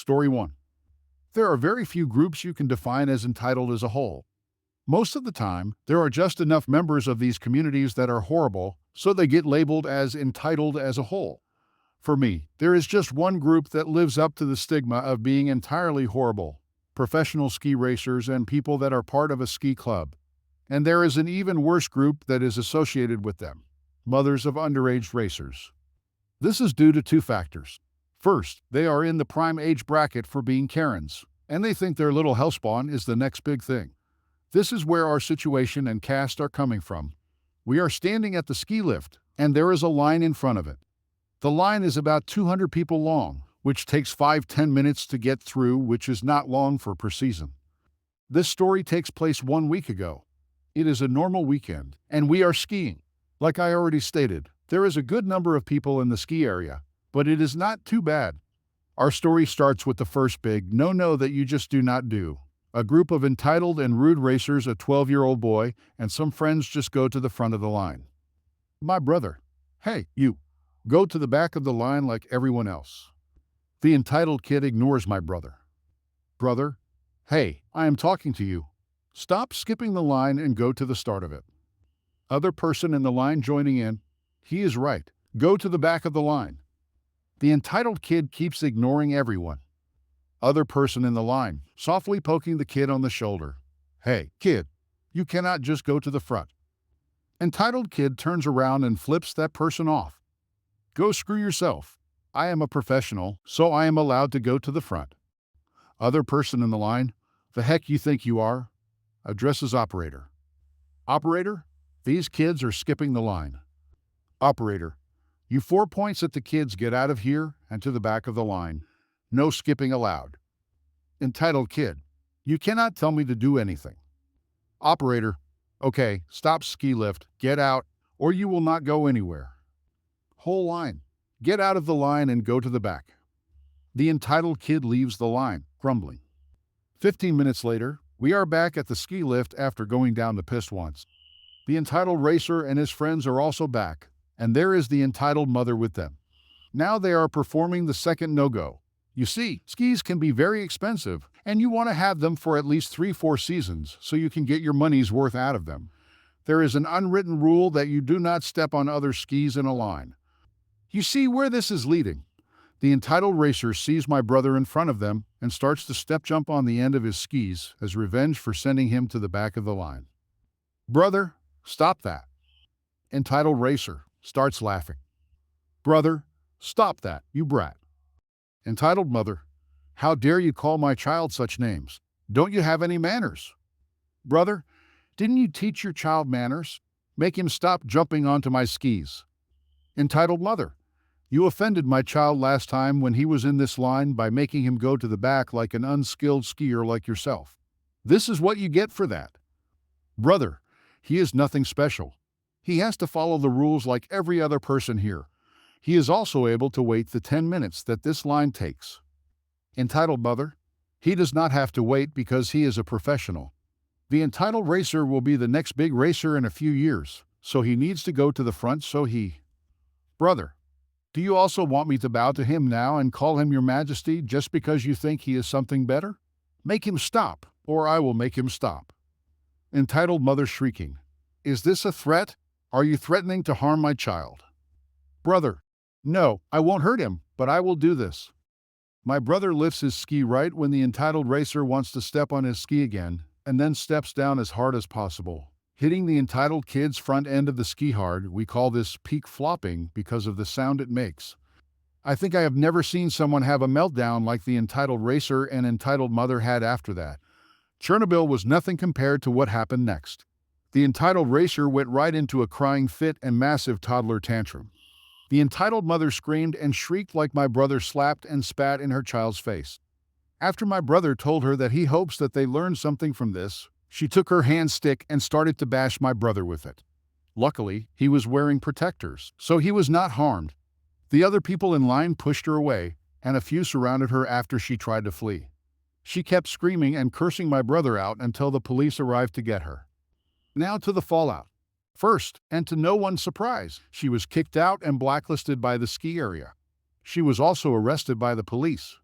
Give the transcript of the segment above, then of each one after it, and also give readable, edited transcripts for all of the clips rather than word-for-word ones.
Story 1. There are very few groups you can define as entitled as a whole. Most of the time, there are just enough members of these communities that are horrible, so they get labeled as entitled as a whole. For me, there is just one group that lives up to the stigma of being entirely horrible: professional ski racers and people that are part of a ski club. And there is an even worse group that is associated with them: mothers of underage racers. This is due to two factors. First, they are in the prime age bracket for being Karens, and they think their little hellspawn is the next big thing. This is where our situation and caste are coming from. We are standing at the ski lift, and there is a line in front of it. The line is about 200 people long, which takes 5-10 minutes to get through, which is not long for per season. This story takes place 1 week ago. It is a normal weekend, and we are skiing. Like I already stated, there is a good number of people in the ski area, but it is not too bad. Our story starts with the first big no-no that you just do not do. A group of entitled and rude racers, a 12-year-old boy, and some friends just go to the front of the line. My brother, hey, you, go to the back of the line like everyone else. The entitled kid ignores my brother. Brother, hey, I am talking to you. Stop skipping the line and go to the start of it. Other person in the line joining in. He is right. Go to the back of the line. The entitled kid keeps ignoring everyone. Other person in the line, softly poking the kid on the shoulder. Hey, kid, you cannot just go to the front. Entitled kid turns around and flips that person off. Go screw yourself. I am a professional, so I am allowed to go to the front. Other person in the line, the heck you think you are? Addresses operator. Operator, these kids are skipping the line. Operator, you 4 points at the kids, get out of here and to the back of the line. No skipping allowed. Entitled kid, you cannot tell me to do anything. Operator, okay, stop ski lift, get out, or you will not go anywhere. Whole line, get out of the line and go to the back. The entitled kid leaves the line, grumbling. 15 minutes later, we are back at the ski lift after going down the piste once. The entitled racer and his friends are also back, and there is the entitled mother with them. Now they are performing the second no-go. You see, skis can be very expensive, and you want to have them for at least 3-4 seasons so you can get your money's worth out of them. There is an unwritten rule that you do not step on other skis in a line. You see where this is leading. The entitled racer sees my brother in front of them and starts to step jump on the end of his skis as revenge for sending him to the back of the line. Brother, stop that. Entitled racer starts laughing. Brother, stop that, you brat. Entitled mother, how dare you call my child such names? Don't you have any manners? Brother, didn't you teach your child manners? Make him stop jumping onto my skis. Entitled mother, you offended my child last time when he was in this line by making him go to the back like an unskilled skier like yourself. This is what you get for that. Brother, he is nothing special. He has to follow the rules like every other person here. He is also able to wait the 10 minutes that this line takes. Entitled mother, he does not have to wait because he is a professional. The entitled racer will be the next big racer in a few years, so he needs to go to the front so he... Brother, do you also want me to bow to him now and call him your majesty just because you think he is something better? Make him stop, or I will make him stop. Entitled mother shrieking. Is this a threat? Are you threatening to harm my child? Brother, no, I won't hurt him, but I will do this. My brother lifts his ski right when the entitled racer wants to step on his ski again, and then steps down as hard as possible, hitting the entitled kid's front end of the ski hard. We call this peak flopping because of the sound it makes. I think I have never seen someone have a meltdown like the entitled racer and entitled mother had after that. Chernobyl was nothing compared to what happened next. The entitled racer went right into a crying fit and massive toddler tantrum. The entitled mother screamed and shrieked like my brother slapped and spat in her child's face. After my brother told her that he hopes that they learn something from this, she took her hand stick and started to bash my brother with it. Luckily, he was wearing protectors, so he was not harmed. The other people in line pushed her away, and a few surrounded her after she tried to flee. She kept screaming and cursing my brother out until the police arrived to get her. Now to the fallout. First, and to no one's surprise, she was kicked out and blacklisted by the ski area. She was also arrested by the police.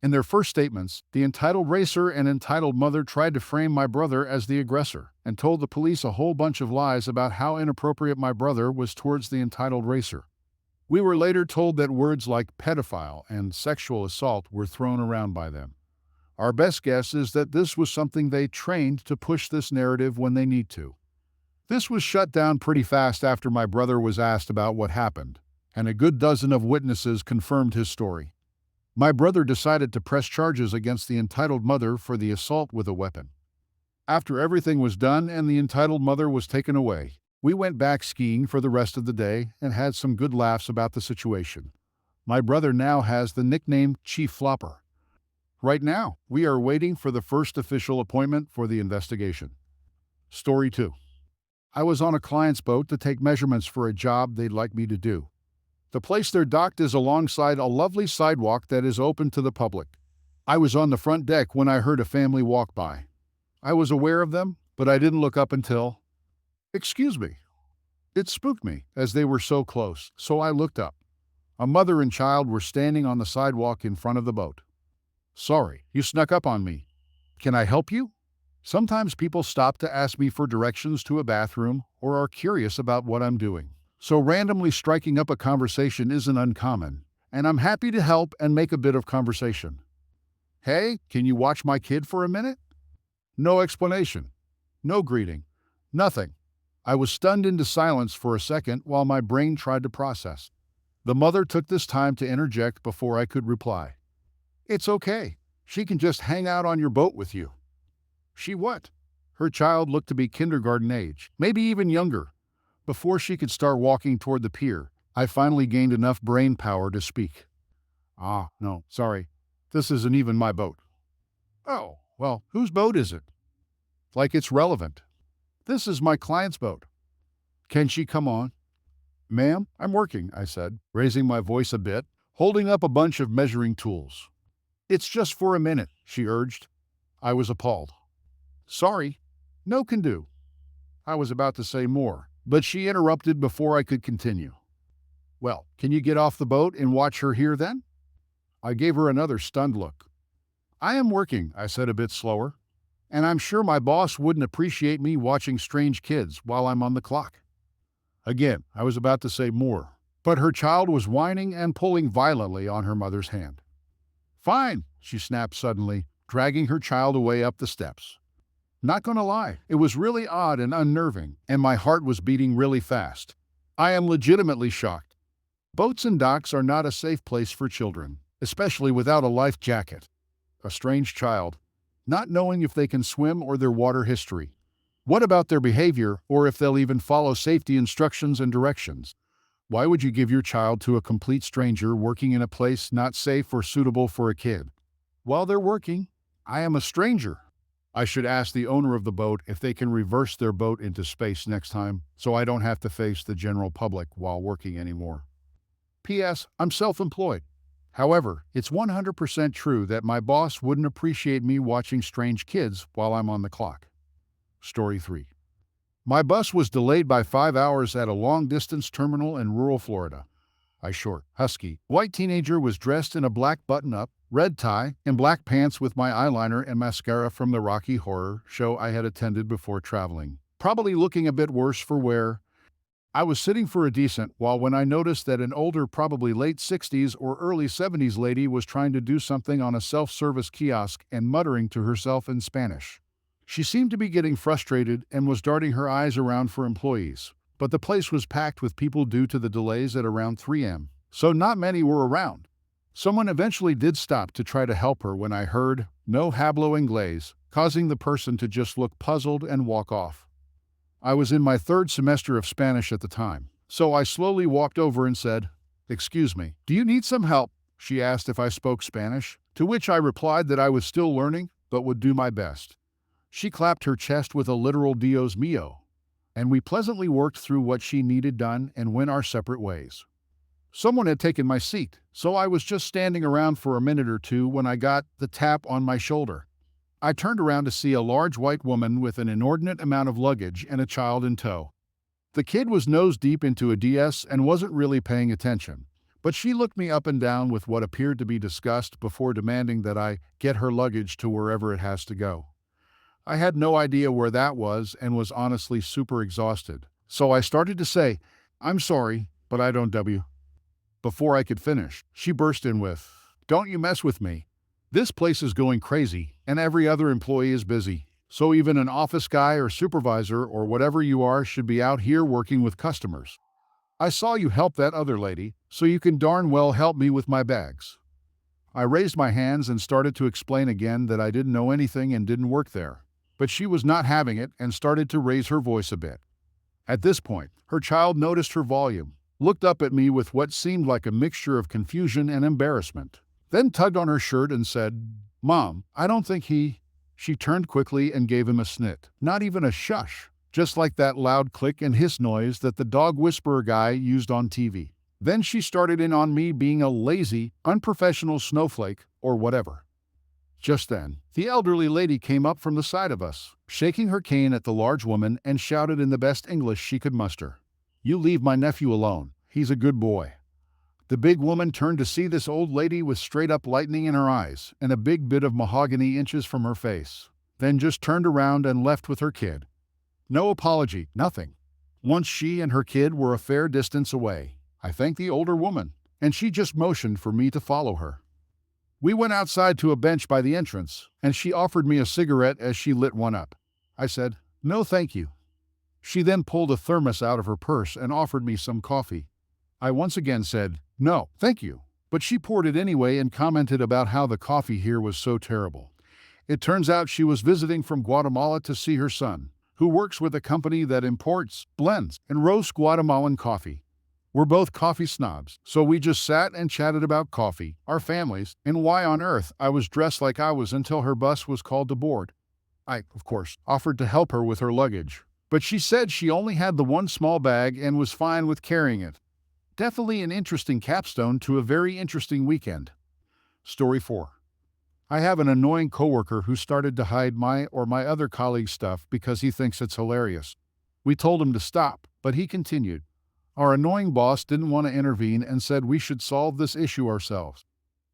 In their first statements, the entitled racer and entitled mother tried to frame my brother as the aggressor and told the police a whole bunch of lies about how inappropriate my brother was towards the entitled racer. We were later told that words like pedophile and sexual assault were thrown around by them. Our best guess is that this was something they trained to push this narrative when they need to. This was shut down pretty fast after my brother was asked about what happened, and a good dozen of witnesses confirmed his story. My brother decided to press charges against the entitled mother for the assault with a weapon. After everything was done and the entitled mother was taken away, we went back skiing for the rest of the day and had some good laughs about the situation. My brother now has the nickname Chief Flopper. Right now, we are waiting for the first official appointment for the investigation. Story 2. I was on a client's boat to take measurements for a job they'd like me to do. The place they're docked is alongside a lovely sidewalk that is open to the public. I was on the front deck when I heard a family walk by. I was aware of them, but I didn't look up until... Excuse me. It spooked me, as they were so close, so I looked up. A mother and child were standing on the sidewalk in front of the boat. Sorry, you snuck up on me. Can I help you? Sometimes people stop to ask me for directions to a bathroom or are curious about what I'm doing. So randomly striking up a conversation isn't uncommon, and I'm happy to help and make a bit of conversation. Hey, can you watch my kid for a minute? No explanation. No greeting. Nothing. I was stunned into silence for a second while my brain tried to process. The mother took this time to interject before I could reply. It's okay. She can just hang out on your boat with you. She what? Her child looked to be kindergarten age, maybe even younger. Before she could start walking toward the pier, I finally gained enough brain power to speak. No, sorry. This isn't even my boat. Oh, well, whose boat is it? Like it's relevant. This is my client's boat. Can she come on? Ma'am, I'm working, I said, raising my voice a bit, holding up a bunch of measuring tools. It's just for a minute, she urged. I was appalled. Sorry. No can do. I was about to say more, but she interrupted before I could continue. Well, can you get off the boat and watch her here then? I gave her another stunned look. I am working, I said a bit slower, and I'm sure my boss wouldn't appreciate me watching strange kids while I'm on the clock. Again, I was about to say more, but her child was whining and pulling violently on her mother's hand. Fine, she snapped suddenly, dragging her child away up the steps. Not gonna lie, it was really odd and unnerving, and my heart was beating really fast. I am legitimately shocked. Boats and docks are not a safe place for children, especially without a life jacket. A strange child, not knowing if they can swim or their water history. What about their behavior, or if they'll even follow safety instructions and directions? Why would you give your child to a complete stranger working in a place not safe or suitable for a kid? While they're working, I am a stranger. I should ask the owner of the boat if they can reverse their boat into space next time, so I don't have to face the general public while working anymore. P.S. I'm self-employed. However, it's 100% true that my boss wouldn't appreciate me watching strange kids while I'm on the clock. Story 3. My bus was delayed by 5 hours at a long-distance terminal in rural Florida. A short, husky, white teenager was dressed in a black button-up, red tie, and black pants with my eyeliner and mascara from the Rocky Horror show I had attended before traveling, probably looking a bit worse for wear. I was sitting for a decent while when I noticed that an older, probably late 60s or early 70s lady was trying to do something on a self-service kiosk and muttering to herself in Spanish. She seemed to be getting frustrated and was darting her eyes around for employees, but the place was packed with people due to the delays at around 3 a.m., so not many were around. Someone eventually did stop to try to help her when I heard, "No hablo inglés," causing the person to just look puzzled and walk off. I was in my 3rd semester of Spanish at the time, so I slowly walked over and said, "Excuse me, do you need some help?" She asked if I spoke Spanish, to which I replied that I was still learning, but would do my best. She clapped her chest with a literal Dios mío, and we pleasantly worked through what she needed done and went our separate ways. Someone had taken my seat, so I was just standing around for a minute or two when I got the tap on my shoulder. I turned around to see a large white woman with an inordinate amount of luggage and a child in tow. The kid was nose deep into a DS and wasn't really paying attention, But she looked me up and down with what appeared to be disgust before demanding that I get her luggage to wherever it has to go. I had no idea where that was and was honestly super exhausted. So I started to say, "I'm sorry, but I don't W." Before I could finish, she burst in with, "Don't you mess with me. This place is going crazy, and every other employee is busy. So even an office guy or supervisor or whatever you are should be out here working with customers. I saw you help that other lady, so you can darn well help me with my bags." I raised my hands and started to explain again that I didn't know anything and didn't work there. But she was not having it and started to raise her voice a bit. At this point, her child noticed her volume, looked up at me with what seemed like a mixture of confusion and embarrassment, then tugged on her shirt and said, "Mom, I don't think he—" She turned quickly and gave him a snit. Not even a shush, just like that loud click and hiss noise that the dog whisperer guy used on TV. Then she started in on me being a lazy, unprofessional snowflake or whatever. Just then, the elderly lady came up from the side of us, shaking her cane at the large woman and shouted in the best English she could muster, "You leave my nephew alone. He's a good boy." The big woman turned to see this old lady with straight-up lightning in her eyes and a big bit of mahogany inches from her face, then just turned around and left with her kid. No apology, nothing. Once she and her kid were a fair distance away, I thanked the older woman, and she just motioned for me to follow her. We went outside to a bench by the entrance, and she offered me a cigarette as she lit one up. I said, "No thank you." She then pulled a thermos out of her purse and offered me some coffee. I once again said, "No, thank you," but she poured it anyway and commented about how the coffee here was so terrible. It turns out she was visiting from Guatemala to see her son, who works with a company that imports, blends, and roasts Guatemalan coffee. We're both coffee snobs, so we just sat and chatted about coffee, our families, and why on earth I was dressed like I was until her bus was called to board. I, of course, offered to help her with her luggage, but she said she only had the one small bag and was fine with carrying it. Definitely an interesting capstone to a very interesting weekend. Story 4. I have an annoying coworker who started to hide my or my other colleague's stuff because he thinks it's hilarious. We told him to stop, but he continued. Our annoying boss didn't want to intervene and said we should solve this issue ourselves.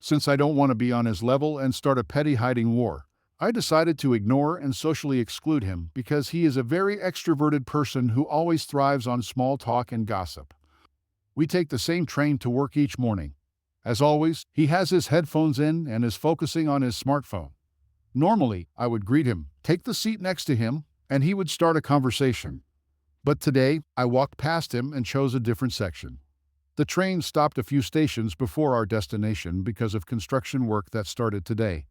Since I don't want to be on his level and start a petty hiding war, I decided to ignore and socially exclude him because he is a very extroverted person who always thrives on small talk and gossip. We take the same train to work each morning. As always, he has his headphones in and is focusing on his smartphone. Normally, I would greet him, take the seat next to him, and he would start a conversation. But today, I walked past him and chose a different section. The train stopped a few stations before our destination because of construction work that started today.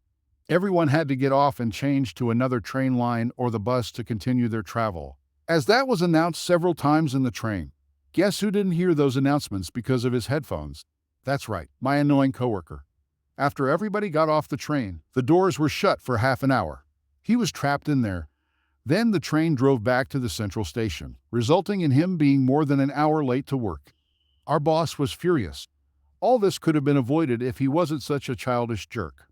Everyone had to get off and change to another train line or the bus to continue their travel, as that was announced several times in the train. Guess who didn't hear those announcements because of his headphones? That's right, my annoying coworker. After everybody got off the train, the doors were shut for half an hour. He was trapped in there. Then the train drove back to the central station, resulting in him being more than an hour late to work. Our boss was furious. All this could have been avoided if he wasn't such a childish jerk.